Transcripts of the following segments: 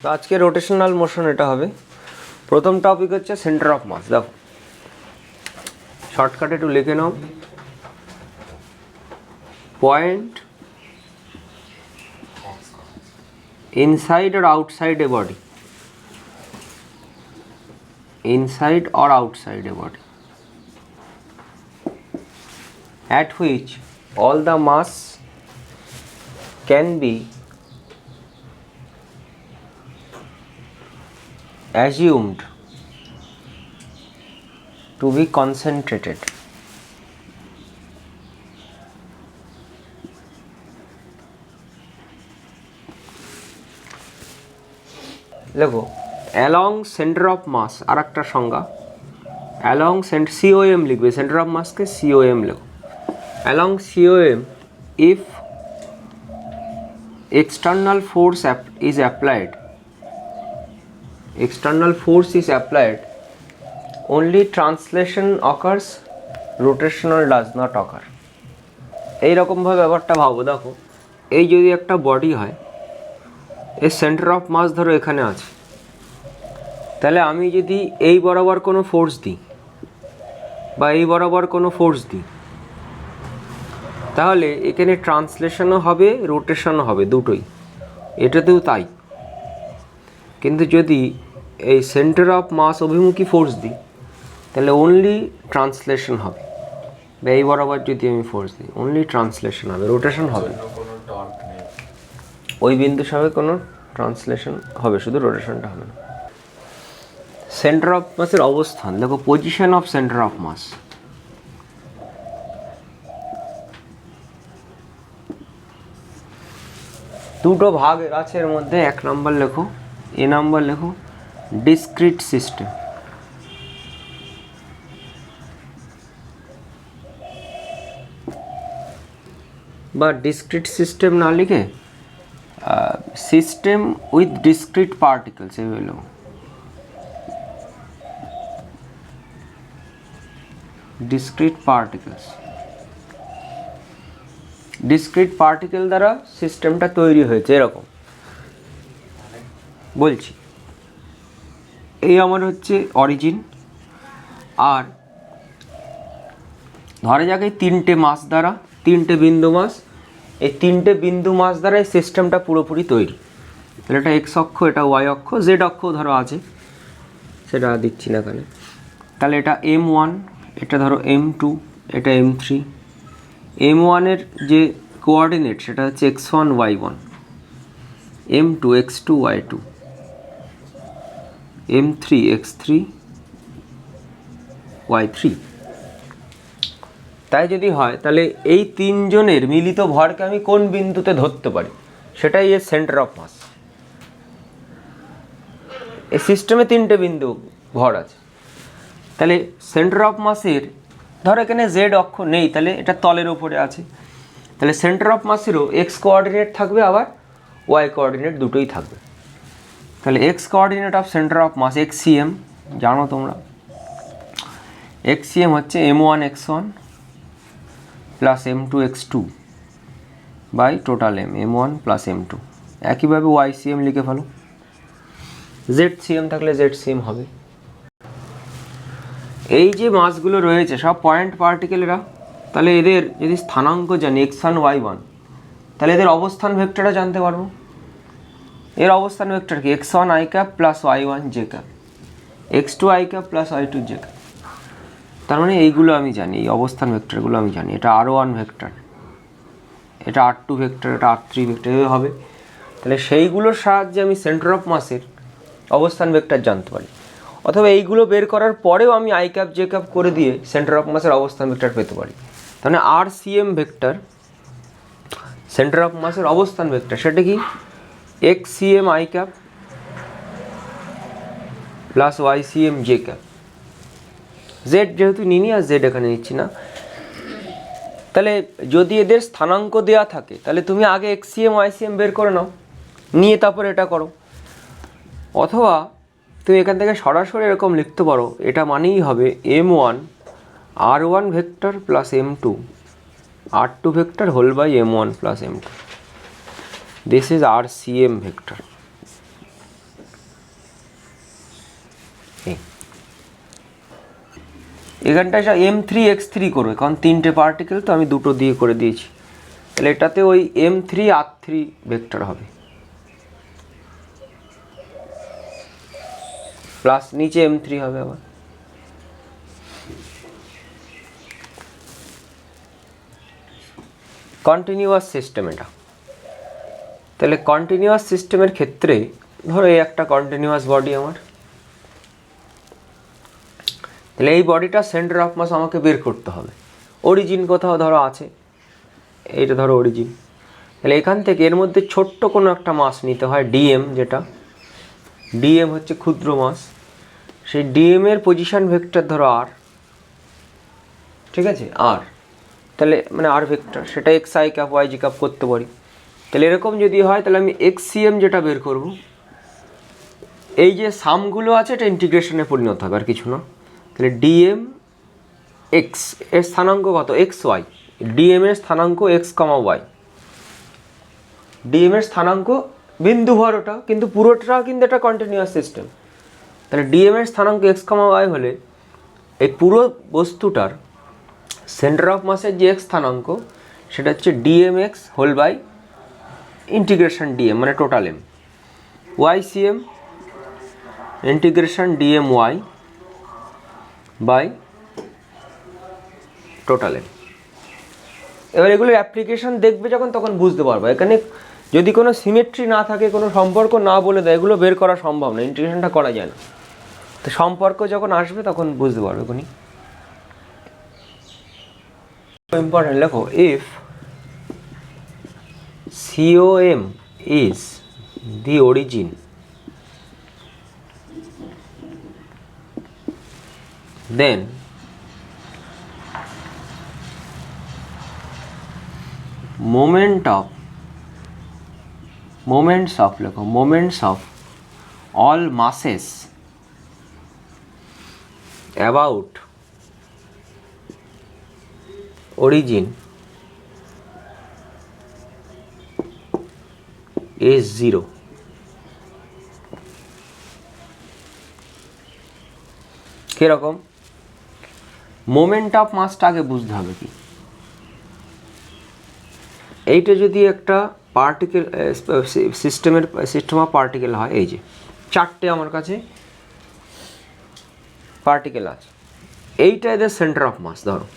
তো আজকে rotational motion এটা হবে। প্রথম টপিক হচ্ছে সেন্টার অফ মাস। দেখো শর্টকাটে একটু লিখে নাও, point inside or outside a body, inside or outside a body, at which all the mass can be assumed to be concentrated. দেখো অ্যালং সেন্টার অফ মাস আর একটা সংজ্ঞা, অ্যালং সিওএম লিখবে, সেন্টার অফ মাসকে সিওএম লেখো। Along COM if external force is applied, external force is applied, only translation occurs, rotational does not occur. এইরকমভাবে ব্যাপারটা ভাবো। দেখো এই যদি একটা বডি হয়, এর সেন্টার অফ মাস ধরো এখানে আছে, তাহলে আমি যদি এই বরাবর কোনো ফোর্স দিই বা এই বরাবর কোনো ফোর্স দিই, তাহলে এখানে ট্রান্সলেশনও হবে, রোটেশনও হবে, দুটোই। এটাতেও তাই। কিন্তু যদি এই সেন্টার অফ মাস অভিমুখী ফোর্স দিই, তাহলে অনলি ট্রান্সলেশন হবে। বা এই বরাবর যদি আমি ফোর্স দিই, অনলি ট্রান্সলেশন হবে, রোটেশন হবে না। ওই বিন্দু সঙ্গে কোনো ট্রান্সলেশন হবে, শুধু রোটেশনটা হবে না। সেন্টার অফ মাসের অবস্থান দেখো, position of centre of mass. দুটো ভাগ আছে এর মধ্যে, এক নম্বর লেখো, এ নাম্বার লেখো, ডিসক্রিট সিস্টেম। বা ডিসক্রিট সিস্টেম না লিখে সিস্টেম উইথ ডিসক্রিট পার্টিকেলস এগুলো। ডিসক্রিট পার্টিকেলস, ডিসক্রিট পার্টিকেল দ্বারা সিস্টেমটা তৈরি হয়েছে। এরকম বলছি, এই আমার হচ্ছে অরিজিন, আর ধরে যাক এই তিনটে মাস দ্বারা, তিনটে বিন্দু মাস, এই তিনটে বিন্দু মাস দ্বারা এই সিস্টেমটা পুরোপুরি তৈরি। তাহলে এটা এক্স অক্ষ, এটা ওয়াই অক্ষ, জেড অক্ষ ধরো আছে, সেটা দিচ্ছি না এখানে। তাহলে এটা M1, এটা ধরো M2, এটা M3। M1-এর যে কোঅর্ডিনেট সেটা হচ্ছে x1 y1, M2 x2 y2, M3 x3 y3। তাই যদি হয়, তাহলে এই তিনজনের মিলিত ভরকে আমি কোন বিন্দুতে ধরতে পারি, সেটাই এর সেন্টার অফ মাস। এই সিস্টেমে তিনটে বিন্দু ভর আছে, তাহলে সেন্টার অফ মাসের ধর এখানে জেড অক্ষ নেই, তাহলে এটা তলের ওপরে আছে, তাহলে সেন্টার অফ মাসেরও এক্স কোঅর্ডিনেট থাকবে, আবার ওয়াই কোঅর্ডিনেট দুটোই থাকবে। তাহলে x coordinate of centre of mass x c m জানো তোমরা, এক্সিএম হচ্ছে M1 x1 plus M2 x2 by total M1 plus M2। একইভাবে YCM লিখে ফেলো, ZCM থাকলে ZCM হবে। এই যে মাসগুলো রয়েছে সব পয়েন্ট পার্টিকেলেরা, তাহলে এদের যদি স্থানাঙ্ক জানি x1 y1, তাহলে এদের অবস্থান ভেক্টরটা জানতে পারবো। এর অবস্থান ভেক্টর কি, x1 i cap plus y1 j cap, x2 i cap plus y2 j cap. তার মানে এইগুলো আমি জানি, এই অবস্থান ভেক্টরগুলো আমি জানি। এটা r1 ভেক্টর, এটা r2 ভেক্টর, এটা r3 ভেক্টর, এভাবে হবে। তাহলে সেইগুলোর সাহায্যে আমি সেন্টার অফ মাসের অবস্থান ভেক্টর জানতে পারি। অথবা এইগুলো বের করার পরেও আমি আই ক্যাপ জে ক্যাপ করে দিয়ে সেন্টার অফ মাসের অবস্থান ভেক্টর পেতে পারি। তাহলে RCM ভেক্টর সেন্টার অফ মাসের অবস্থান ভেক্টর, সেটা কি XCM I cap plus YCM J cap. Z যেহেতু নিনি, আর জেড এখানে নিচ্ছি না। তাহলে যদি এদের স্থানাঙ্ক দেওয়া থাকে, তাহলে তুমি আগে XCM YCM বের করে নাও, নিয়ে তারপর এটা করো। অথবা তুমি এখান থেকে সরাসরি এরকম লিখতে পারো, এটা মানেই হবে M1 R1 vector plus M2 R2 vector whole by M1 plus M2। This is RCM vector. এখানটায় M3x3 করবে, কারণ 3টে পার্টিকেল তো আমি 2টো দিয়ে করে দিয়েছি। তাহলে এটাতে ওই M3R3 ভেক্টর হবে, প্লাস নিচে M3 হবে আবার। কন্টিনিউয়াস সিস্টেম এটা। তাহলে কন্টিনিউয়াস সিস্টেমের ক্ষেত্রে ধরো এই একটা কন্টিনিউয়াস বডি আমার, তাহলে এই বডিটা সেন্টার অফ মাস আমাকে বের করতে হবে। অরিজিন কোথাও ধরো আছে, এইটা ধরো অরিজিন। তাহলে এখান থেকে এর মধ্যে ছোট্ট কোনো একটা মাস নিতে হয়, ডিএম, যেটা ডিএম হচ্ছে ক্ষুদ্র মাস। সেই ডিএম এর পজিশন ভেক্টর ধরো আর, ঠিক আছে, আর তাহলে মানে আর ভেক্টর, সেটা x i cap y j cap করতে পারি। তাহলে এরকম যদি হয় তাহলে আমি এক্সসিএম যেটা বের করব, এই যে সামগুলো আছে এটা ইন্টিগ্রেশনে পরিণত হবে, আর কিছু না। তাহলে ডিএম এক্স এর স্থানাঙ্ক কত, এক্স ওয়াই, ডিএম এর স্থানাঙ্ক এক্স কমা ওয়াই, ডিএম এর স্থানাঙ্ক বিন্দু ভর ওটা, কিন্তু পুরোটা কিন্তু এটা কন্টিনিউয়াস সিস্টেম। তাহলে ডিএম এর স্থানাঙ্ক এক্স কমা ওয়াই হলে এই পুরো বস্তুটার সেন্টার অফ মাসের যে এক্স স্থানাঙ্ক সেটা হচ্ছে d m x whole by integration DM মানে total M, y c m integration d m y by total M. এবার এগুলোর অ্যাপ্লিকেশন দেখবে যখন, তখন বুঝতে পারবে। এখানে যদি কোনো সিমেট্রি না থাকে, কোনো সম্পর্ক না বলে দেয়, এগুলো বের করা সম্ভব না, ইন্টিগ্রেশনটা করা যায় না। তো সম্পর্ক যখন আসবে তখন বুঝতে পারবে কোনি। ইম্পর্টেন্ট লেখো, if COM is the origin, then moments of all masses about origin is 0. কিরকম? মোমেন্ট অফ মাসটা আগে বুঝতে হবে কি। এইটা যদি একটা পার্টিকেল সিস্টেম অফ পার্টিকেল হয়, এই যে 4টে আমার কাছে পার্টিকেল আছে, এইটা এদের সেন্টার অফ মাস ধরো।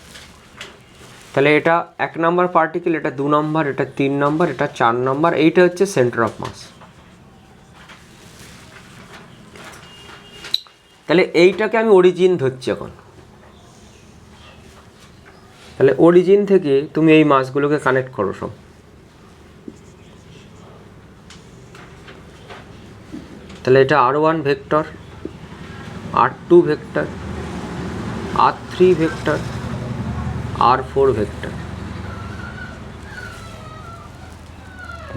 তাহলে এটা 1 নম্বর পার্টিকেল, এটা 2 নম্বর, এটা 3 নম্বর, এটা 4 নম্বর, এইটা হচ্ছে সেন্টার অফ মাস। তাহলে এইটাকে আমি অরিজিন ধরছি এখন। তাহলে অরিজিন থেকে তুমি এই মাসগুলোকে কানেক্ট করো সব। তাহলে এটা R1 vector, R2 vector, R3 vector, R4 vector.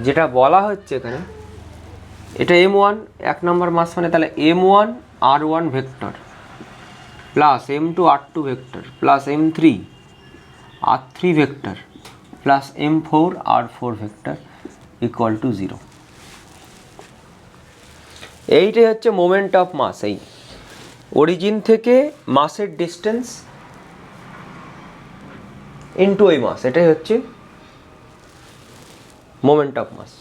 যেটা বলা হচ্ছে এখানে, এটা M1 1 নম্বর মাস মানে, তাহলে M1 R1 vector plus M2 R2 vector plus M3 R3 vector plus M4 R4 vector equal to 0। এইটাই হচ্ছে মোমেন্ট অফ মাস। এই অরিজিন থেকে মাসের ডিস্টেন্স ইনটু এই মাস, এটাই হচ্ছে মোমেন্ট অফ মাস।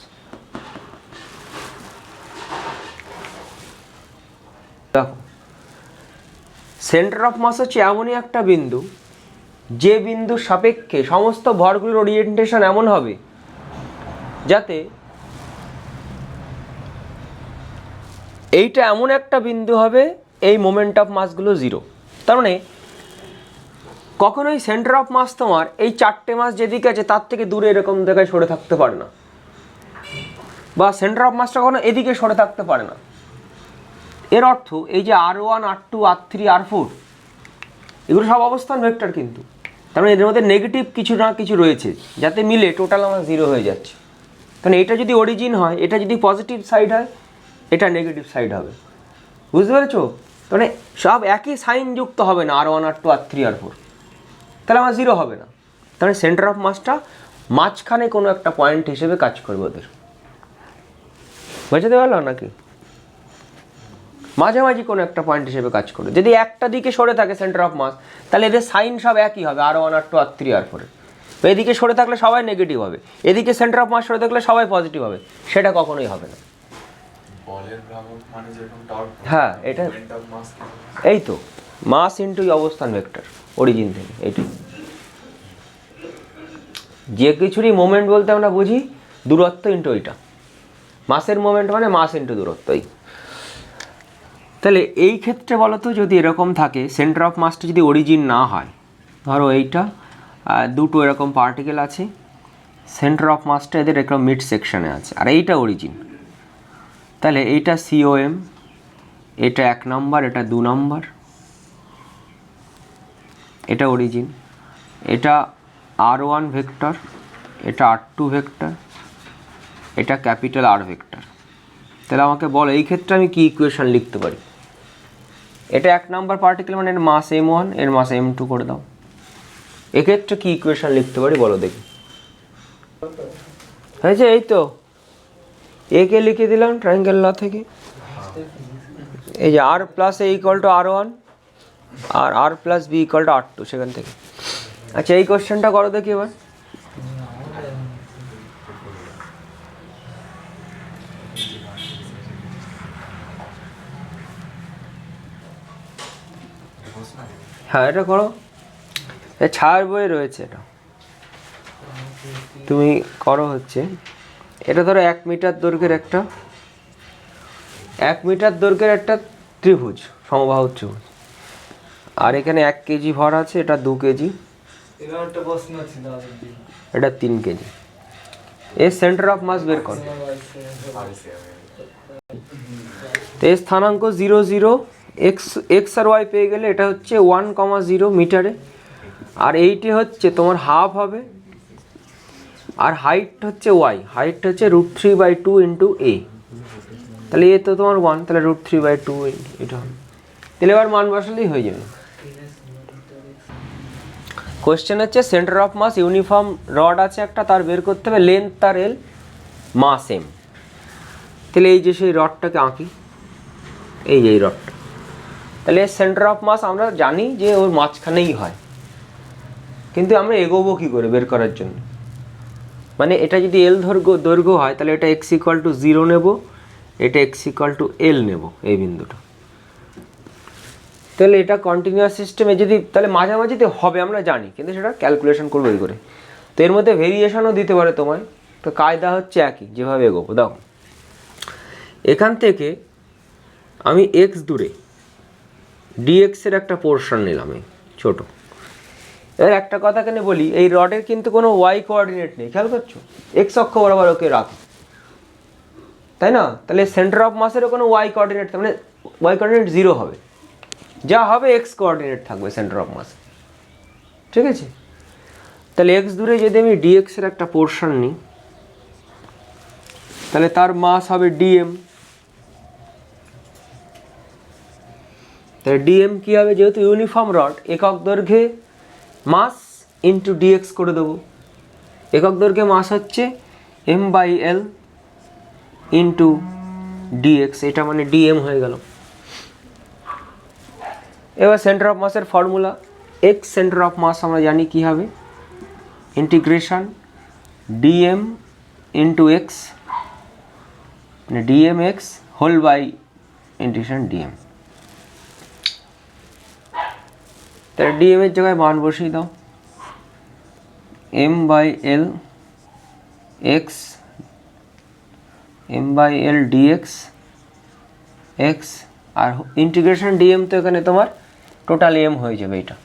দেখো, সেন্টার অফ মাস হচ্ছে এমনই একটা বিন্দু, যে বিন্দুর সাপেক্ষে সমস্ত ভরগুলোর ওরিয়েন্টেশন এমন হবে যাতে এইটা এমন একটা বিন্দু হবে এই মোমেন্ট অফ মাসগুলো 0। তার মানে কখনোই সেন্টার অফ মাস তোমার এই 4টে মাস যেদিকে আছে তার থেকে দূরে এরকম জায়গায় সরে থাকতে পারে না, বা সেন্টার অফ মাসটা কখনো এদিকে সরে থাকতে পারে না। এর অর্থ এই যে R1 R2 R3 R4 এগুলো সব অবস্থান ভেক্টর, কিন্তু তার মানে এদের মধ্যে নেগেটিভ কিছু না কিছু রয়েছে, যাতে মিলে টোটাল আমার 0 হয়ে যাচ্ছে। কারণ এটা যদি অরিজিন হয়, এটা যদি পজিটিভ সাইড হয়, এটা নেগেটিভ সাইড হবে। বুঝতে পেরেছো? মানে সব একই সাইন যুক্ত হবে না, R1 R2 R3 R4, তাহলে আমার 0 হবে না। তাহলে সেন্টার অফ মাসটা মাঝখানে কোনো একটা পয়েন্ট হিসেবে কাজ করবে ওদের। বুঝতে পারলো নাকি? মাঝামাঝি কোনো একটা পয়েন্ট হিসেবে কাজ করবে। যদি একটা দিকে সরে থাকে সেন্টার অফ মাস, তাহলে এদের সাইন সব একই হবে, R1 R2 R3 R4। এদিকে সরে থাকলে সবাই নেগেটিভ হবে, এদিকে সেন্টার অফ মাস সরে থাকলে সবাই পজিটিভ হবে, সেটা কখনোই হবে না। হ্যাঁ, এটা এই তো মাস ইন্টু অবস্থান ভেক্টর অরিজিন থেকে। এইটাই যে কিছুরই মোমেন্ট বলতে আমরা বুঝি দূরত্ব ইন্টু ওইটা, মাসের মোমেন্ট মানে মাস ইন্টু দূরত্ব। তাহলে এই ক্ষেত্রে বলো তো, যদি এরকম থাকে সেন্টার অফ মাসটা যদি অরিজিন না হয়, ধরো এইটা দুটো এরকম পার্টিকেল আছে, সেন্টার অফ মাসটা এদের এরকম মিড সেকশনে আছে, আর এইটা অরিজিন, তাহলে এইটা COM, এটা 1 নম্বর, এটা 2 নম্বর, এটা অরিজিন, এটা R1 ভেক্টর, এটা R2 ভেক্টর, এটা ক্যাপিটাল R ভেক্টর। তাহলে আমাকে বলো এই ক্ষেত্রে আমি কি ইকুয়েশন লিখতে পারি? এটা 1 নম্বর পার্টিকেল মানে এর মাস M1, এর মাস M2 করে দাও। এক্ষেত্রে কি ইকুয়েশন লিখতে পারি বলো দেখি? হয়েছে, এই তো একে লিখে দিলাম ট্রায়াঙ্গেল ল থেকে, এই যে R plus A equal to R1 আর R plus B equal to R2 সেখান থেকে। আচ্ছা, এই কোশ্চেনটা করো দেখি এবার। হ্যাঁ, এটা করো, ছায়ার বইয়ে রয়েছে, এটা তুমি করো। হচ্ছে এটা ধরো 1 মিটার দৈর্ঘ্যের একটা 1 মিটার দৈর্ঘ্যের একটা ত্রিভুজ, সমবাহু ত্রিভুজ, আর এখানে 1 কেজি ভর আছে, এটা 2 কেজি, এটা 3 কেজি। এর সেন্টার অফ মাস বের করো। এর স্থানাঙ্ক 0 0 x আর y পেয়ে গেলে এটা হচ্ছে 1,0 মিটারে, আর এইটি হচ্ছে তোমার হাফ হবে, আর হাইট হচ্ছে y, হাইট হচ্ছে √3/2 ইন্টু a। তাহলে এ তো তোমার 1, তাহলে √3/2 এটা হবে। তাহলে এবার মান বসালেই হয়ে যাবে। কোয়েশ্চেন হচ্ছে centre of mass uniform rod আছে একটা, তার বের করতে হবে লেন্থ তার L, মাস M। তাহলে এই যে সেই রডটাকে আঁকি, এই যে এই রডটা, তাহলে সেন্টার অফ মাস আমরা জানি যে ওর মাঝখানেই হয়, কিন্তু আমরা এগোবো কী করে বের করার জন্য? মানে এটা যদি L দৈর্ঘ্য হয়, তাহলে এটা x = 0 নেব, এটা x = L নেব, এই বিন্দুটা। তাহলে এটা কন্টিনিউয়াস সিস্টেমে যদি, তাহলে মাঝামাঝিতে হবে আমরা জানি, কিন্তু সেটা ক্যালকুলেশন করবো এই করে। তো এর মধ্যে ভেরিয়েশনও দিতে পারে তোমায়, তো কায়দা হচ্ছে একই, যেভাবে এগোবো। দেখো এখান থেকে আমি x দূরে dx এর একটা পোর্শন নিলাম, এই ছোটো। এবার একটা কথা কেন বলি, এই রডের কিন্তু কোনো y কোঅর্ডিনেট নেই, খেয়াল করছো? x অক্ষ বরাবর ওকে রাখো, তাই না? তাহলে সেন্টার অফ মাসেরও কোনো y কোঅর্ডিনেট, মানে y কোঅর্ডিনেট 0 হবে, যা হবে x কোঅর্ডিনেট থাকবে সেন্টার অফ মাস, ঠিক আছে? তাহলে x দূরে যদি আমি dx এর একটা পোর্শন নিই, তাহলে তার মাস হবে dm। তাহলে dm কি হবে? যেহেতু ইউনিফর্ম রড, একক দৈর্ঘ্যে মাস ইন্টু dx করে দেবো। একক দৈর্ঘ্যে মাস হচ্ছে m/l ইন্টু dx, এটা মানে dm হয়ে গেল। এবার সেন্টার অফ মাসের formula, x centre of mass আমরা জানি কি হবে, ইন্টিগ্রেশন dm ইন্টু x, মানে dmx whole by integration dm। তাহলে dm এর জায়গায় মান বসিয়ে দাও, m/l x, m/l dx x, আর ইন্টিগ্রেশন dm তো এখানে তোমার টোটাল m হয়ে যাবে এটা।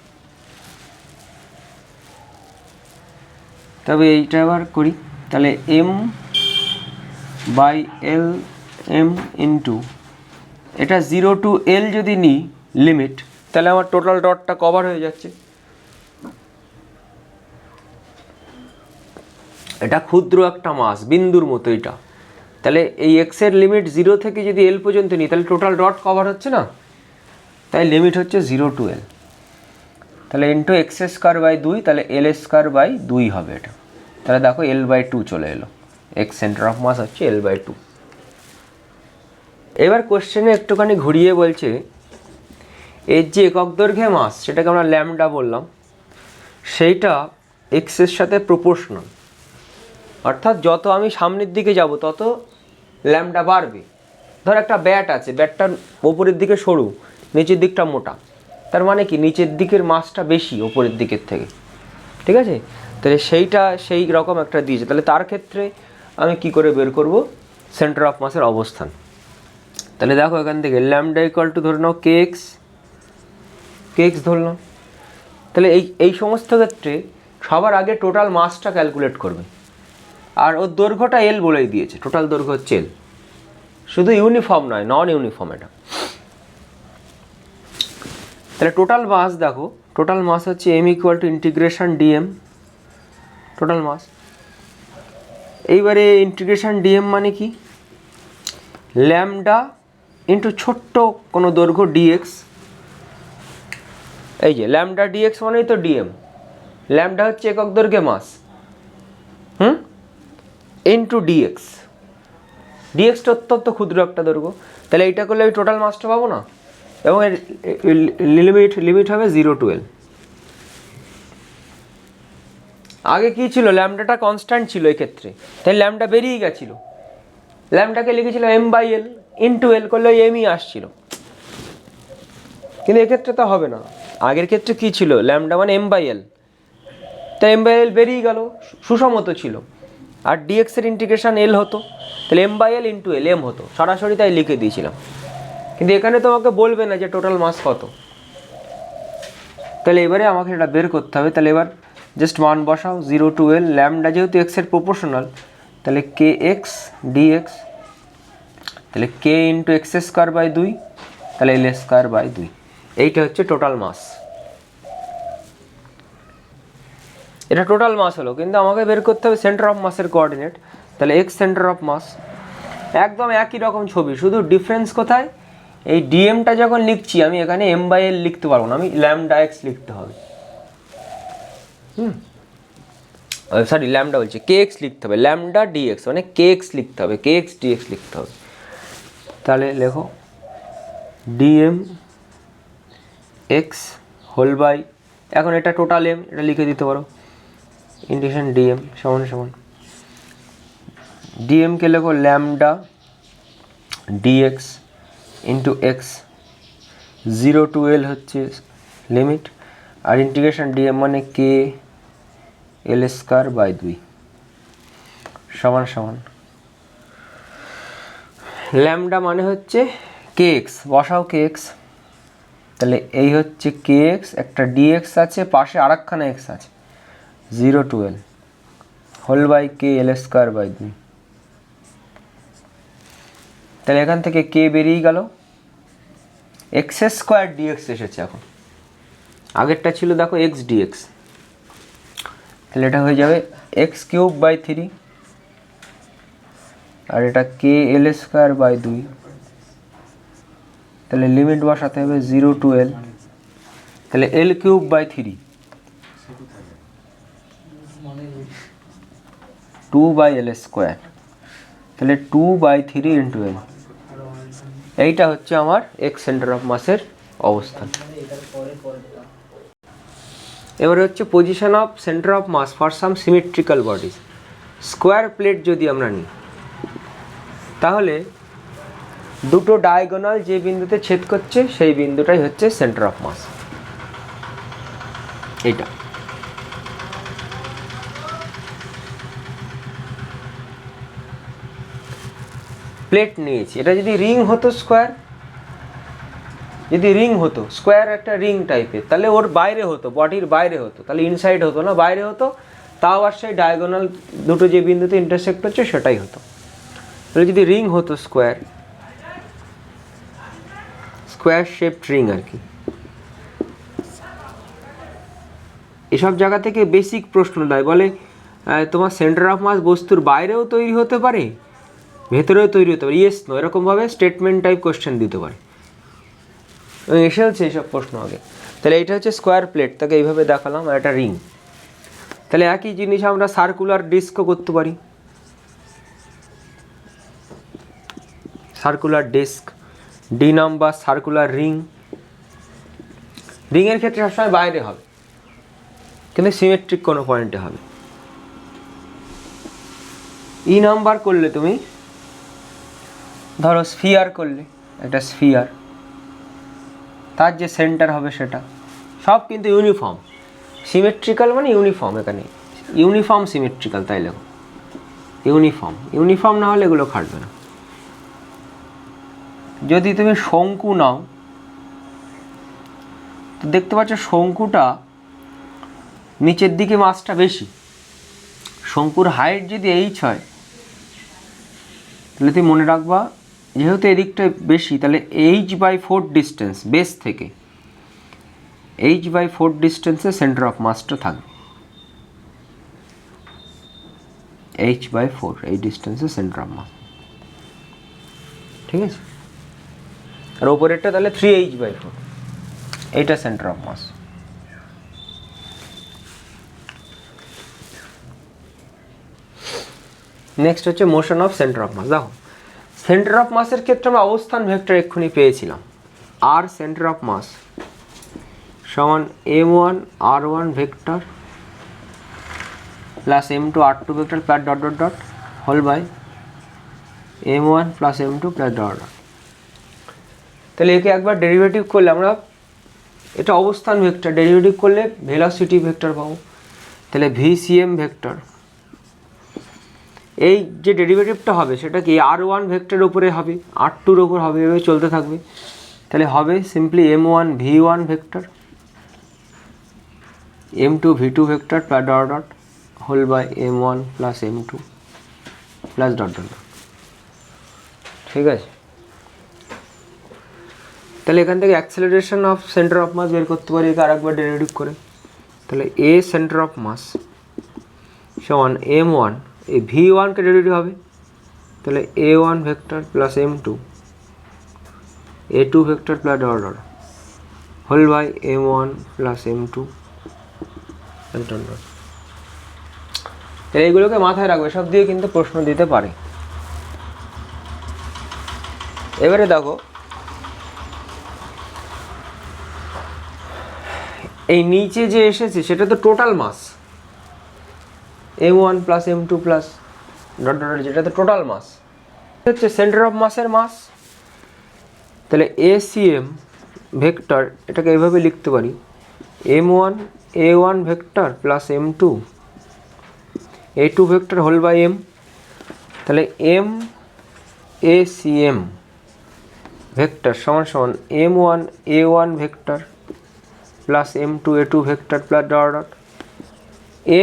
তবে এইটা আবার করি, তাহলে m/l m ইন্টু এটা 0 to l যদি নিই লিমিট, তাহলে আমার টোটাল ডটটা কভার হয়ে যাচ্ছে। এটা ক্ষুদ্র একটা মাস, বিন্দুর মতো এটা। তাহলে এই x এর লিমিট 0 থেকে যদি l পর্যন্ত নিই, তাহলে টোটাল ডট কভার হচ্ছে না, তাই লিমিট হচ্ছে 0 to l। তাহলে ইন্টু x²/2, তাহলে l²/2 হবে এটা। তাহলে দেখো l/2 চলে এলো, x সেন্টার অফ মাস হচ্ছে l/2। এবার কোশ্চেনে একটুখানি ঘুরিয়ে বলছে এর যে একক দৈর্ঘ্যে মাস সেটাকে আমরা ল্যামডা বললাম, সেইটা এক্সের সাথে প্রপোর্শনাল, অর্থাৎ যত আমি সামনের দিকে যাব তত ল্যামডা বাড়বে। ধর একটা ব্যাট আছে, ব্যাটটার ওপরের দিকে সরু, নিচের দিকটা মোটা, তার মানে কি নিচের দিকের মাসটা বেশি ওপরের দিকের থেকে, ঠিক আছে? তাহলে সেইটা সেই রকম একটা দিয়েছে, তাহলে তার ক্ষেত্রে আমি কি করে বের করব সেন্টার অফ মাসের অবস্থান। তাহলে দেখো এখান থেকে ল্যামডা ইকুয়াল টু ধরে নাও কে এক্স ধরলাম। তাহলে এই সমস্ত ক্ষেত্রে সবার আগে টোটাল মাসটা ক্যালকুলেট করবে, আর ওর দৈর্ঘ্যটা এল বলেই দিয়েছে, টোটাল দৈর্ঘ্য হচ্ছে এল, শুধু ইউনিফর্ম নয়, নন ইউনিফর্ম এটা। তাহলে টোটাল মাস দেখো, টোটাল মাস হচ্ছে M equal to integration dm total mass. এইবারে ইন্টিগ্রেশন ডিএম মানে কি, ল্যামডা ইন্টু ছোট্ট কোনো দৈর্ঘ্য ডিএক্স, এই যে ল্যামডা ডিএক্স মানেই তো ডিএম, ল্যামডা হচ্ছে একক দৈর্ঘ্যে মাস, ইন্টু ডিএক্স, ডিএক্সটা অত্যন্ত ক্ষুদ্র একটা দৈর্ঘ্য, তাহলে এইটা করলে আমি টোটাল মাসটা পাবো না, এবং এর লিমিট হবে 0 to L। আগে কি ছিল, ল্যামডাটা কনস্ট্যান্ট ছিল এই ক্ষেত্রে, তাই ল্যামডা বেরিয়ে গেছিলো, ল্যামডাকে লিখেছিল m/L, ইন্টু এল করলে ওই এমই আসছিল, কিন্তু এক্ষেত্রে তো হবে না। আগের ক্ষেত্রে কি ছিল, ল্যামডা মানে m/L, তাই m/L বেরিয়ে গেল, সুষমত ছিল, আর ডিএক্স এর ইন্টিগ্রেশন এল হতো, তাহলে m/L ইন্টু এল এম হতো, সরাসরি তাই লিখে দিয়েছিলাম। কিন্তু এখানে তোমাকে বলবে না যে টোটাল মাস কত, তাহলে এবারে আমাকে এটা বের করতে হবে। তাহলে এবার জাস্ট মান বসাও, 0 to L, ল্যামডা যেহেতু এক্সের প্রপোর্শনাল, তাহলে কে এক্স ডিএক্স, তাহলে কে ইন্টু এক্স স্কোয়ার বাই 2, তাহলে এল স্কোয়ার বাই 2, এইটা হচ্ছে টোটাল মাস। এটা টোটাল মাস হলো, কিন্তু আমাকে বের করতে হবে সেন্টার অফ মাসের কোঅর্ডিনেট, তাহলে এক্স সেন্টার অফ মাস, একদম একই রকম ছবি, শুধু ডিফারেন্স কোথায়, এই ডিএমটা যখন লিখছি আমি এখানে m/L লিখতে পারবো না, আমি ল্যামডা এক্স লিখতে হবে, সরি ল্যামডা বলছি, কে এক্স লিখতে হবে, ল্যামডা ডিএক্স মানে কে এক্স লিখতে হবে, কে এক্স ডিএক্স লিখতে হবে। তাহলে লেখো ডিএম এক্স হোল বাই, এখন এটা টোটাল এম, এটা লিখে দিতে পারো, ইন্টিগ্রেশন ডিএম সমান সমান ডিএমকে লেখো lambda dx into x, 0 to L হচ্ছে লিমিট, আর ইন্টিগ্রেশন ডিএম মানে কে এল স্কোয়ার বাই 2 সমান সমান ল্যামডা মানে হচ্ছে কে এক্স, বসাও কে এক্স, তাহলে এই হচ্ছে কে এক্স, একটা ডিএক্স আছে, পাশে আর একখানা এক্স আছে, 0 to L whole by k l square by 2, তাহলে এখান থেকে কে বেরিয়ে গেল, এক্স স্কোয়ার ডিএক্স এসেছে এখন, আগেরটা ছিল দেখো এক্স ডিএক্স, তাহলে এটা হয়ে যাবে এক্স কিউব বাই 3, আর এটা কে এল স্কোয়ার বাই 2, তাহলে লিমিট বসাতে হবে 0 to L, তাহলে এল কিউব বাই 3, 2/L স্কোয়ার, তাহলে 2/3 ইন্টু এল, এইটা হচ্ছে আমার এক্স সেন্টার অফ মাসের অবস্থান। এবারে হচ্ছে position of centre of mass for some symmetrical bodies. Square plate যদি আমরা নিই, তাহলে দুটো ডায়াগোনাল যে বিন্দুতে ছেদ করছে সেই বিন্দুটাই হচ্ছে সেন্টার অফ মাস, এটা। প্লেট নিয়েছি, এটা যদি রিং হতো স্কোয়ার, যদি রিং হতো স্কোয়ার একটা রিং টাইপের, তাহলে ওর বাইরে হতো, বডির বাইরে হতো, তাহলে ইনসাইড হতো না, বাইরে হতো, তাও আর সেই ডায়াগোনাল দুটো যে বিন্দুতে ইন্টারসেক্ট হচ্ছে সেটাই হতো। তাহলে যদি রিং হতো স্কোয়ার, স্কোয়ার শেপড রিং আর কি, এসব জায়গা থেকে বেসিক প্রশ্ন দেয়, বলে তোমার সেন্টার অফ মাস বস্তুর বাইরেও তৈরি হতে পারে, ভেতরেও তৈরি হতে পারে, ইয়েস নো, এরকমভাবে স্টেটমেন্ট টাইপ কোশ্চেন দিতে পারে, এসেছে এইসব প্রশ্ন আগে। তাহলে এটা হচ্ছে স্কোয়ার প্লেট, তাকে এইভাবে দেখালাম, আর একটা রিং। তাহলে একই জিনিস আমরা সার্কুলার ডিস্কও করতে পারি, circular disc, D number circular ring. রিংয়ের ক্ষেত্রে সবসময় বাইরে হবে, কিন্তু সিমেট্রিক কোনো পয়েন্টে হবে। ই নাম্বার করলে তুমি ধরো স্ফিয়ার করলে, একটা স্ফিয়ার, তার যে সেন্টার হবে সেটা সব কিন্তু ইউনিফর্ম। সিমেট্রিক্যাল মানে ইউনিফর্ম, এখানে ইউনিফর্ম সিমেট্রিক্যাল, তাই লেখো ইউনিফর্ম। ইউনিফর্ম না হলে এগুলো খাটবে না। যদি তুমি শঙ্কু নাও তো দেখতে পাচ্ছ শঙ্কুটা নিচের দিকে মাসটা বেশি। শঙ্কুর হাইট যদি এইচ হয় তাহলে তুমি মনে রাখবা যেহেতু এদিকটা বেশি, তাহলে h/4 ডিস্টেন্স বেস থেকে, h/4 ডিস্টেন্সে সেন্টার অফ মাসটা থাকবে। h/4 এই ডিস্টেন্সে সেন্টার অফ মাস, ঠিক আছে। আর ওপরেরটা তাহলে 3h/4, এইটা সেন্টার অফ মাস। নেক্সট হচ্ছে motion of centre of mass. দেখো সেন্টার অফ মাসের ক্ষেত্রে আমরা অবস্থান ভেক্টর এক্ষুনি পেয়েছিলাম, আর সেন্টার অফ মাস সমান m1 r1 vector plus m2 r2 vector plus dot dot dot whole by m1 plus m2 plus dot dot. তাহলে একে একবার ডেরিভেটিভ করলে আমরা, এটা অবস্থান ভেক্টর, ডেরিভেটিভ করলে ভেলোসিটি ভেক্টর পাবো। তাহলে vcm ভেক্টর, এই যে ডেরিভেটিভটা হবে সেটা কি r1 ভেক্টরের উপরে হবে, r2-র উপর হবে, এভাবে চলতে থাকবে। তাহলে হবে simply m1 v1 vector, m2 v2 vector plus dot dot whole by m1 plus m2 plus dot dot. ঠিক আছে, তাহলে এখান থেকে acceleration of centre of mass বের করতে পারি একে আরেকবার ডেরিভেটিভ করে। তাহলে a সেন্টার অফ মাস সমান m1, এই v1কে ডেরিভেটিভ হবে, তাহলে a1 vector plus m2 a2 vector plus dot dot whole by m1 plus m2 dot dot. তাহলে এইগুলোকে মাথায় রাখবে, সব দিয়ে কিন্তু প্রশ্ন দিতে পারে। এবারে দেখো এই নিচে যে এসেছে সেটা তো total mass, m1 plus m2 plus dot dot, যেটা তো টোটাল মাস হচ্ছে সেন্টার অফ মাসের মাস। তাহলে acm ভেক্টর এটাকে এভাবে লিখতে পারি m1 a1 vector plus m2 a2 vector whole by m। তাহলে m acm ভেক্টর সমান সমান m1 a1 vector plus m2 a2 vector plus dot dot.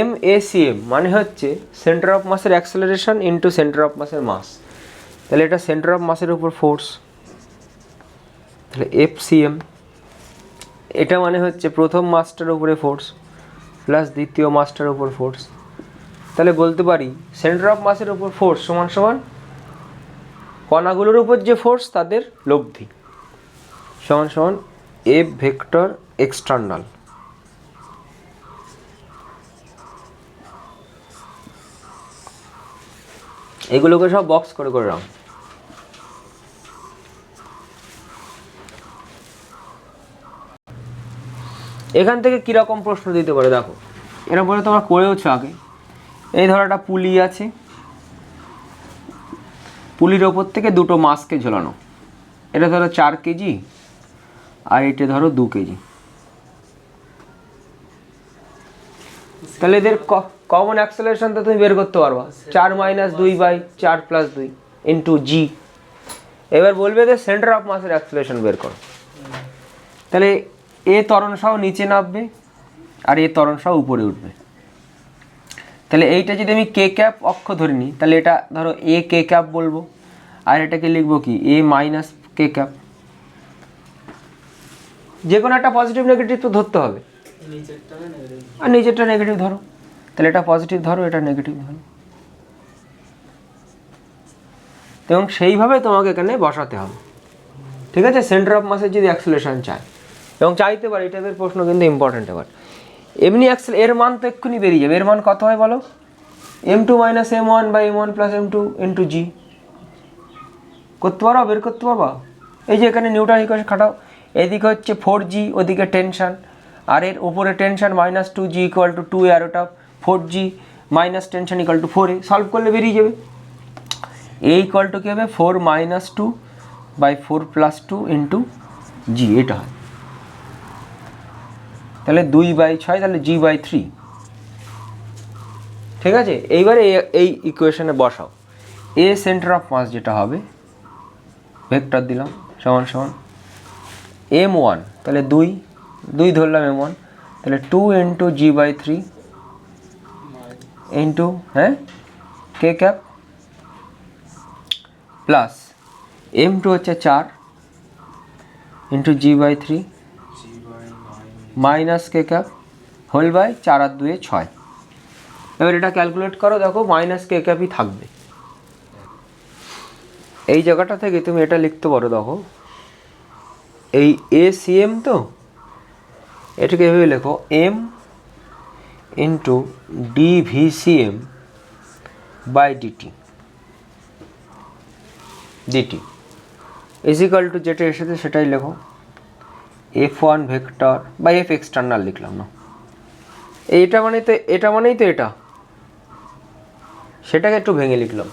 m acm মানে হচ্ছে সেন্টার অফ মাসের অ্যাক্সেলারেশন ইনটু সেন্টার অফ মাসের mass. তাহলে এটা centre of মাসের উপর ফোর্স, তাহলে fcm এটা মানে হচ্ছে প্রথম মাসটার উপরে ফোর্স প্লাস দ্বিতীয় মাসটার উপর ফোর্স। তাহলে বলতে পারি সেন্টার অফ মাসের উপর ফোর্স সমান সমান কণাগুলোর উপর যে ফোর্স তাদের লব্ধি সমান সমান f ভেক্টর এক্সটার্নাল। এগুলোকে সব বক্স করে করে রাখ। এখান থেকে কিরকম প্রশ্ন দিতে পারে দেখো, এরা বলে তোমরা করেওছো আগে। এই ধরো একটা পুলি আছে, পুলির ওপর থেকে দুটো মাছকে ঝোলানো, এটা ধরো 4 কেজি আর এটা ধরো 2 কেজি। তাহলে এদের কমন অ্যাক্সেলারেশনটা তুমি বের করতে পারবা 4 - 2 বাই 4 + 2 ইন্টু জি। এবার বলবে যে সেন্টার অফ মাসের অ্যাক্সেলারেশন বের করো। তাহলে এ ত্বরণ সহ নিচে নামবে আর এ ত্বরণ সহ উপরে উঠবে। তাহলে এইটা যদি আমি কে ক্যাপ অক্ষ ধরে নিই তাহলে এটা ধরো এ কে ক্যাপ বলবো, আর এটাকে লিখবো কি এ মাইনাস কে ক্যাপ। যে কোনো একটা পজিটিভ নেগেটিভ তো ধরতে হবে, আর নিচেরটা নেগেটিভ ধরো। তাহলে এটা পজিটিভ ধরো, এটা নেগেটিভ ধরো, এবং সেইভাবে তোমাকে এখানে বসাতে হবে। ঠিক আছে, সেন্টার অফ মাসের যদি অ্যাক্সেলারেশন চায় এবং চাইতে পারে, এই টাইপের প্রশ্ন কিন্তু ইম্পর্টেন্ট। এবার এমনি এর মান তো এক্ষুনি বেরিয়ে যাবে। এর মান কত হয় বলো, m2 - m1 by m1 plus m2 into জি। করতে পারো, বের করতে পারবা। এই যে এখানে নিউটন ইকুয়েশন খাটাও, এদিকে হচ্ছে 4g, ওদিকে টেনশন, আর এর উপরে tension -2g equal to 2a root of 4g minus tension equal to 4a, solve করলে বেরিয়ে যাবে। a ইকুয়াল টু কী হবে 4 - 2 বাই 4 + 2 ইন্টু g, এটা হয়। তাহলে 2/6, তাহলে g/3। ঠিক আছে, এইবারে এই ইকুয়েশনে বসাও এ সেন্টার অফ মাস যেটা হবে, ভেক্টর দিলাম সমান সমান m1, তাহলে 2 ধরলাম m1, তাহলে 2 into g/3 into k cap plus m2 হচ্ছে 4 into g/3 minus k cap whole by 4 আর 2 6। এবার এটা ক্যালকুলেট করো, দেখো মাইনাস k ক্যাপই থাকবে। এই জায়গাটা থেকে তুমি এটা লিখতে পারো, দেখো এই ACM, তো এটাকে এভাবে লেখো m into dVCM by dt equal to যেটা এসেছে সেটাই লেখো F1 ভেক্টর বা F এক্সটার্নাল লিখলাম না, এটা মানেই তো এটা, সেটাকে একটু ভেঙে লিখলাম।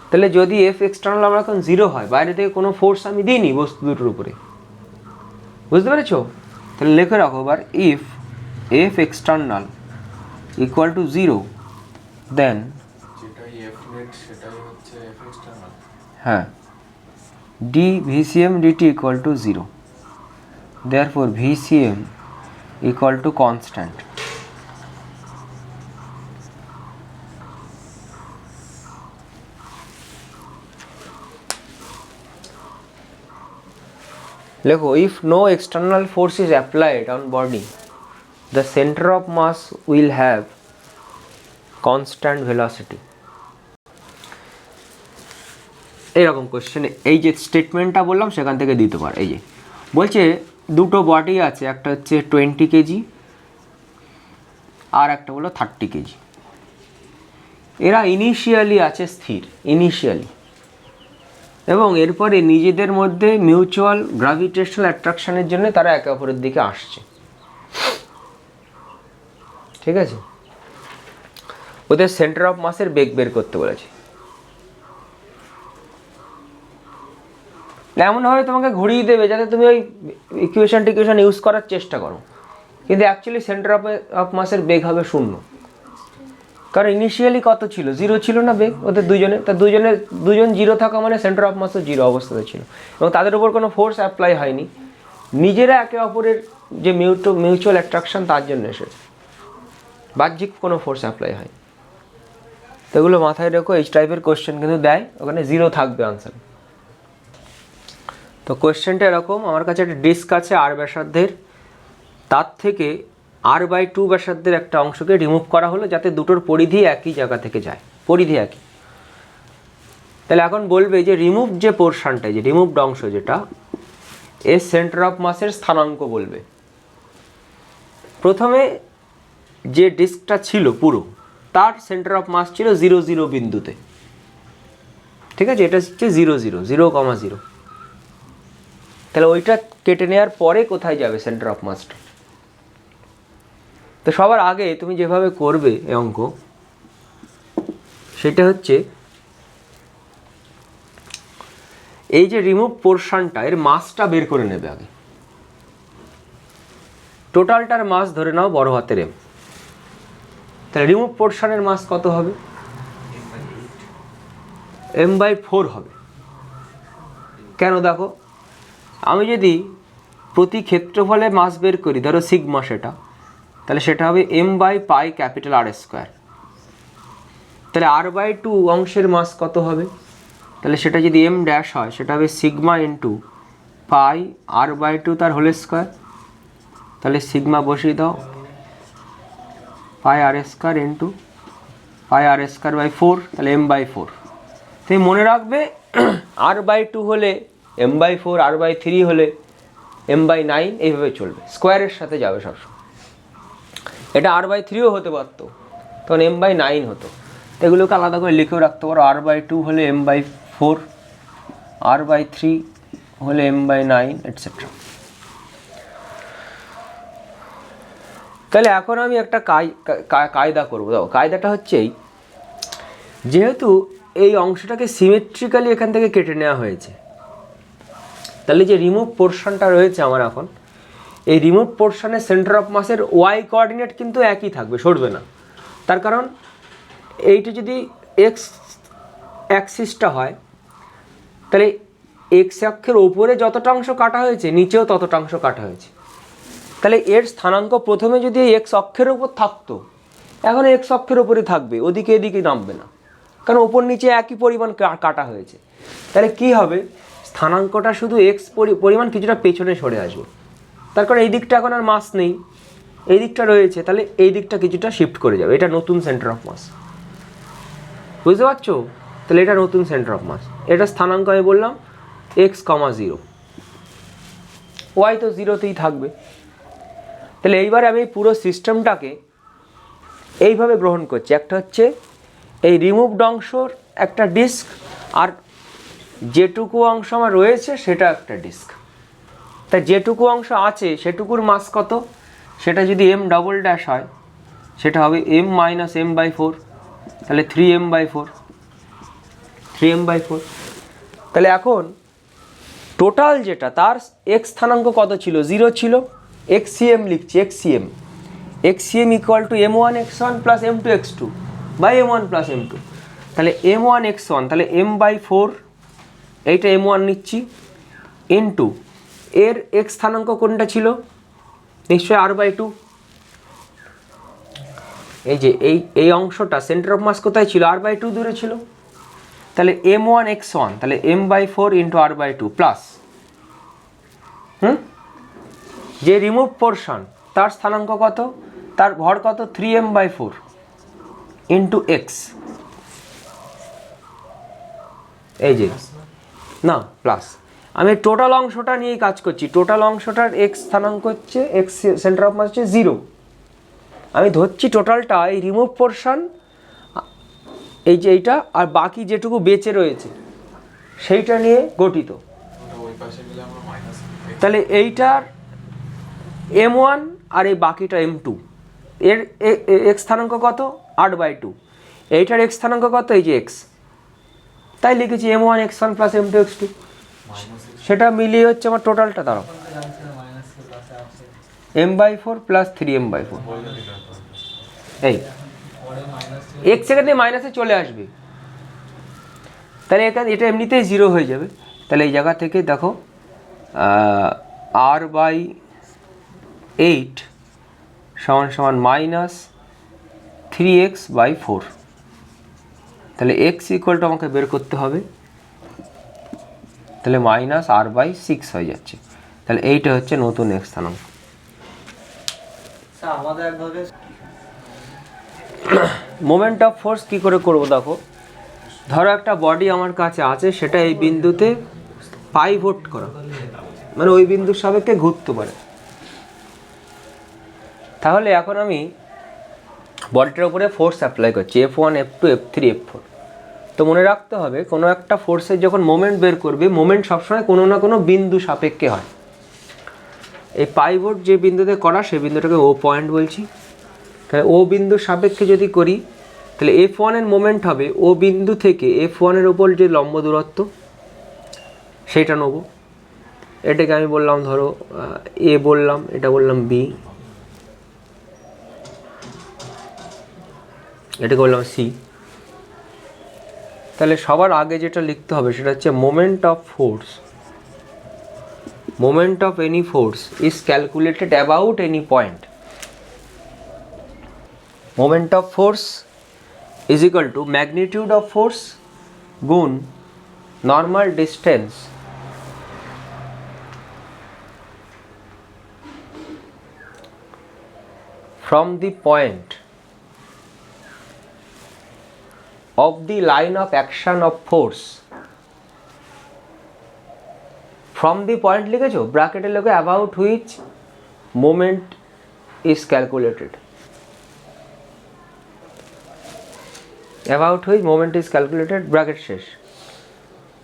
তাহলে যদি F এক্সটার্নাল আমার এখন 0 হয়, বাইরে থেকে কোনো ফোর্স আমি দিইনি বস্তু দুটোর উপরে, বুঝতে পেরেছো? তাহলে লিখে রাখো এবার, if F external equal to 0 then হ্যাঁ dVCM dt equal to 0, therefore VCM equal to constant। লেখো if no external force is applied on body, the center of mass will have constant velocity। এরকম কোশ্চেনে এই যে স্টেটমেন্টটা বললাম সেখান থেকে দিতে পারে। এই যে বলছে দুটো বডি আছে, একটা হচ্ছে 20 কেজি আর একটা হলো 30 কেজি। এরা ইনিশিয়ালি আছে স্থির, ইনিশিয়ালি, এবং এরপরে নিজেদের মধ্যে মিউচুয়াল গ্র্যাভিটেশনাল অ্যাট্রাকশনের জন্য তারা একে অপরের দিকে আসছে। ঠিক আছে, ওদের সেন্টার অফ মাসের বেগ বের করতে বলেছে। এমনভাবে তোমাকে ঘুরিয়ে দেবে যাতে তুমি ওই ইকুয়েশন ইউজ করার চেষ্টা করো, কিন্তু অ্যাকচুয়ালি সেন্টার অফ মাসের বেগ হবে 0, কারণ ইনিশিয়ালি কত ছিল, 0 ছিল না বেগ ওদের দুজনে। তা দুজন 0 থাকা মানে সেন্টার অফ মাসও 0 অবস্থাতে ছিল, এবং তাদের উপর কোনো ফোর্স অ্যাপ্লাই হয়নি, নিজেরা একে অপরের যে মিউচুয়াল অ্যাট্রাকশন তার জন্য এসেছে, বাহ্যিক কোনো ফোর্স অ্যাপ্লাই হয়। তো এগুলো মাথায় রেখো, এই টাইপের কোশ্চেন কিন্তু দেয়, ওখানে 0 থাকবে আনসার। তো কোশ্চেনটা এরকম, আমার কাছে একটা ডিস্ক আছে r ব্যাসার্ধের, তার থেকে r/2 ব্যাসার্ধের একটা অংশকে রিমুভ করা হলো যাতে দুটোর পরিধি একই জায়গা থেকে যায়, পরিধি একই। তাহলে এখন বলবে যে রিমুভ যে পোর্শনটা, যে রিমুভড অংশ যেটা, এর সেন্টার অফ মাসের স্থানাঙ্ক বলবে। প্রথমে যে ডিস্কটা ছিল পুরো, তার সেন্টার অফ মাস ছিল 0, 0 বিন্দুতে। ঠিক আছে, এটা হচ্ছে 0, 0, 0,0। তাহলে ওইটা কেটে নেওয়ার পরে কোথায় যাবে সেন্টার অফ মাসটা? তো সবার আগে তুমি যেভাবে করবে এই অঙ্ক, সেটা হচ্ছে এই যে রিমুভ পোর্শনটা, এর মাসটা বের করে নেবে আগে। টোটালটার মাস ধরে নাও বড় হাতের M, তাহলে রিমুভ পোর্শনের মাস কত হবে? m/4 হবে। কেন? দেখো, আমি যদি প্রতি ক্ষেত্রফলে মাস বের করি, ধরো সিগমা, তাহলে সেটা হবে m/π_R²। তাহলে r/2 অংশের মাস কত হবে? তাহলে সেটা যদি m ড্যাশ হয়, সেটা হবে সিগমা ইন্টু পাই r/2 তার হোল স্কোয়ার। তাহলে সিগমা বসিয়ে দাও, πr² ইন্টু πr²/4, তাহলে m/4। তুমি মনে রাখবে r/2 হলে m/4, r/3 হলে m/9, এইভাবে চলবে, স্কোয়ারের সাথে যাবে সবসময়। এটা r/3ও হতে পারতো, তখন m/9 হতো। এগুলোকে আলাদা করে লিখেও রাখতে পারো, r/2 হলে m/4, r/3 হলে m/9 এটসেট্রা। তাহলে এখন আমি একটা কায়দা করবো। দাও, কায়দাটা হচ্ছে এই, যেহেতু এই অংশটাকে সিমেট্রিক্যালি এখান থেকে কেটে নেওয়া হয়েছে, তাহলে যে রিমুভ পোর্শনটা রয়েছে আমার এখন, এই রিমুভ পোর্শনের সেন্টার অফ মাসের ওয়াই কোঅর্ডিনেট কিন্তু একই থাকবে, সরবে না। তার কারণ এইটা যদি এক্স অ্যাক্সিসটা হয়, তাহলে এক্স অক্ষের ওপরে যতটা অংশ কাটা হয়েছে নিচেও ততটা অংশ কাটা হয়েছে। তাহলে এর স্থানাঙ্ক প্রথমে যদি এক্স অক্ষের ওপর থাকতো, এখন এক্স অক্ষের ওপরে থাকবে, ওদিকে এদিকে নামবে না, কারণ ওপর নিচে একই পরিমাণ কাটা হয়েছে। তাহলে কি হবে, স্থানাঙ্কটা শুধু এক্স পরিমাণ কিছুটা পেছনে সরে আসবে। তার কারণ এই দিকটা এখন আর মাস নেই, এই দিকটা রয়েছে, তাহলে এই দিকটা কিছুটা শিফট করে যাবে। এটা নতুন সেন্টার অফ মাস, বুঝতে পারছো? তাহলে এটা নতুন সেন্টার অফ মাস। এটা স্থানাঙ্ক আমি বললাম x,0, ওয়াই তো 0তেই থাকবে। তাহলে এইবারে আমি পুরো সিস্টেমটাকে এইভাবে গ্রহণ করছি। একটা হচ্ছে এই রিমুভড অংশর একটা ডিস্ক, আর যেটুকু অংশ আমার রয়েছে সেটা একটা ডিস্ক। তাই যেটুকু অংশ আছে সেটুকুর মাস কত, সেটা যদি m" হয়, সেটা হবে m-m/4, তাহলে 3m/4, 3m/4। তাহলে এখন টোটাল যেটা, তার এক্স স্থানাঙ্ক কত ছিল, 0 ছিল। xcm লিখছি, xcm equal to m1x1 plus m2x2 by m1 plus m2। তাহলে m1x1, তাহলে m/4, এইটা m1 নিচ্ছি, ইন্টু এর এক্স স্থানাঙ্ক কোনটা ছিল, নিশ্চয়ই r/2। এই যে এই অংশটা সেন্টার অফ মাস কোথায় ছিল, r/2 দূরে ছিল। তাহলে m1x1, তাহলে m/4 ইন্টু r/2 প্লাস যে রিমুভ পোর্শন তার স্থানাঙ্ক কত, তার ভর কত, 3m/4 ইন্টু এক্স, এই যে না প্লাস। আমি টোটাল অংশটা নিয়েই কাজ করছি। টোটাল অংশটার এক্স স্থানাঙ্ক হচ্ছে, এক্স সেন্টার অফ মাস হচ্ছে 0। আমি ধরছি টোটালটা এই রিমুভ পোর্শন, এই যে এইটা, আর বাকি যেটুকু বেঁচে রয়েছে সেইটা নিয়ে গঠিত। তাহলে এইটার m1 আর এই বাকিটা m2, এর এক্স স্থানাঙ্ক কত, 8/2, এইটার এক্স স্থানাঙ্ক কত, এই যে এক্স, তাই লিখেছি m1x1 প্লাস m2x2, সেটা মিলিয়ে হচ্ছে আমার টোটালটা। দাঁড়াও, m/4 প্লাস 3m/4, এই এক সেকেন্ডে মাইনাসে চলে আসবে। তাহলে এখানে এটা এমনিতেই 0 হয়ে যাবে। তাহলে এই জায়গা থেকে দেখো r/8 সমান মাইনাস 3x/4। তাহলে x ইকুয়াল টু আমাকে বের করতে হবে, তাহলে মাইনাস r/6 হয়ে যাচ্ছে। তাহলে এইটা হচ্ছে নতুন x স্থানাঙ্ক। মোমেন্ট অফ ফোর্স কী করে করবো দেখো, ধরো একটা বডি আমার কাছে আছে, সেটা এই বিন্দুতে পাইভট করা, মানে ওই বিন্দুর সাপেক্ষে ঘুরতে পারে। তাহলে এখন আমি বডিটার উপরে ফোর্স অ্যাপ্লাই করছি, F1, F2, F3, F4। তো মনে রাখতে হবে, কোনো একটা ফোর্সের যখন মোমেন্ট বের করবে, মোমেন্ট সবসময় কোনো না কোনো বিন্দু সাপেক্ষে হয়। এই পাইভট যে বিন্দুতে করা, সেই বিন্দুটাকে ও পয়েন্ট বলছি। তাহলে ও বিন্দুর সাপেক্ষে যদি করি, তাহলে F1 এর মোমেন্ট হবে ও বিন্দু থেকে F1 এর ওপর যে লম্ব দূরত্ব সেইটা নেব। এটাকে আমি বললাম ধরো এ বললাম, এটা বললাম বি, এটাকে বললাম সি। তাহলে সবার আগে যেটা লিখতে হবে সেটা হচ্ছে moment of force. Moment of any force is calculated about any point. Moment of force is equal to magnitude of force গুণ normal distance from the point of the line of action of force। from the point লিখেছো, ব্র্যাকেটে লিখো about which moment is calculated, about which moment is calculated, bracket শেষ।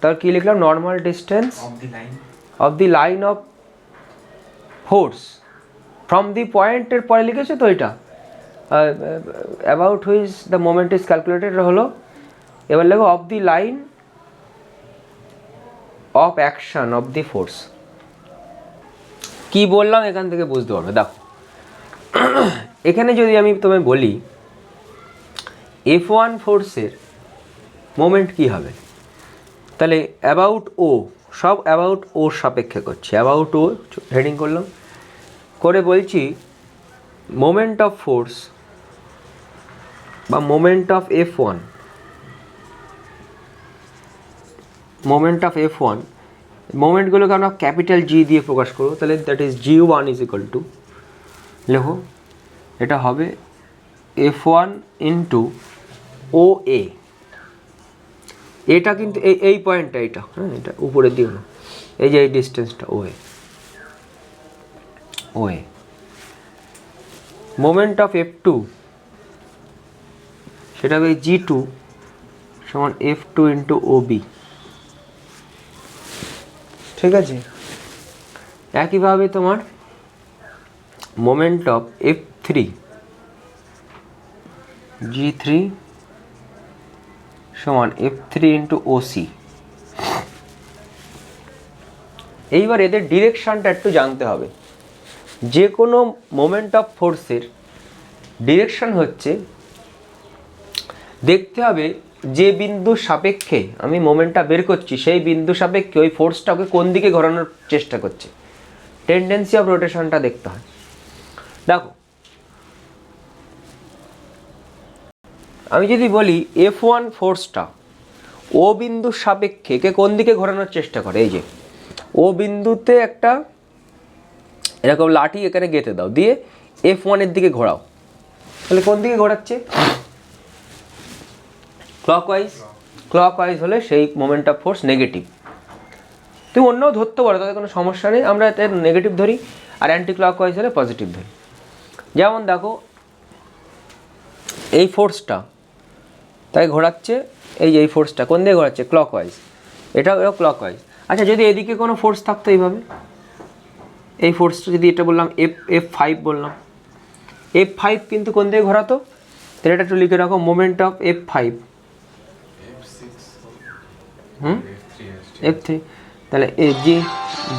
তার কি লিখলাম, normal distance of the line of force from the পয়েন্টের পরে লিখেছে তো এটা about which the moment is calculated হলো, এবার লেখো of the line of action of the force. কি বললাম এখান থেকে বুঝতে পারবে। দেখো এখানে যদি আমি তোমায় বলি F1 ফোর্সের মোমেন্ট কি হবে, তাহলে অ্যাবাউট ও, সব অ্যাবাউট ওর সাপেক্ষে করছি, অ্যাবাউট ও হেডিং করলাম, করে বলছি মোমেন্ট অফ ফোর্স বা moment of F1, moment of F1, মোমেন্টগুলোকে আমরা ক্যাপিটাল জি দিয়ে প্রকাশ করবো, তাহলে that is G1 is equal to, লেখো এটা হবে F1 ইন্টু ও এ, এটা কিন্তু এই পয়েন্টটা, এটা হ্যাঁ এটা উপরে দিও না, এই যে এই ডিস্টেন্সটা ও এ। মোমেন্ট অফ F2 সেটা হবে G2 সমান F2 ইন্টু ও বি, ঠিক আছে। একইভাবে তোমার মোমেন্ট অফ F3 G3 সমান F3 ইন্টু ওসি। এইবার এদের ডিরেকশনটা একটু জানতে হবে। যে কোনো মোমেন্ট অফ ফোর্সের ডিরেকশন হচ্ছে, দেখতে হবে যে বিন্দুর সাপেক্ষে আমি মোমেন্টটা বের করছি সেই বিন্দু সাপেক্ষে ওই ফোর্সটাকে কোন দিকে ঘোরানোর চেষ্টা করছে, টেন্ডেন্সি অফ রোটেশনটা দেখতে হয়। দেখো আমি যদি বলি F1 ফোর্সটা ও বিন্দুর সাপেক্ষে কে কোন দিকে ঘোরানোর চেষ্টা করে, এই যে ও বিন্দুতে একটা এরকম লাঠি এখানে গেঁথে দাও, দিয়ে F1 এর দিকে ঘোরাও, তাহলে কোন দিকে ঘোরাচ্ছে, ক্লকওয়াইজ। ক্লকওয়াইজ হলে সেই মোমেন্ট অফ ফোর্স নেগেটিভ। তুমি অন্যও ধরতে পারো, তাদের কোনো সমস্যা নেই, আমরা এতে নেগেটিভ ধরি, আর অ্যান্টি ক্লকওয়াইজ হলে পজিটিভ ধরি। যেমন দেখো এই ফোর্সটা তাই ঘোরাচ্ছে, এই ফোর্সটা কোন দিকে ঘোরাচ্ছে, ক্লকওয়াইজ, এটাও ক্লকওয়াইজ। আচ্ছা যদি এদিকে কোনো ফোর্স থাকতো এইভাবে, এই ফোর্সটা যদি এটা বললাম F5 বললাম, F5 কিন্তু কোন দিকে ঘোরাতো, তাহলে এটা একটু লিখে রাখো, মোমেন্ট অফ F5 F3, তাহলে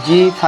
G5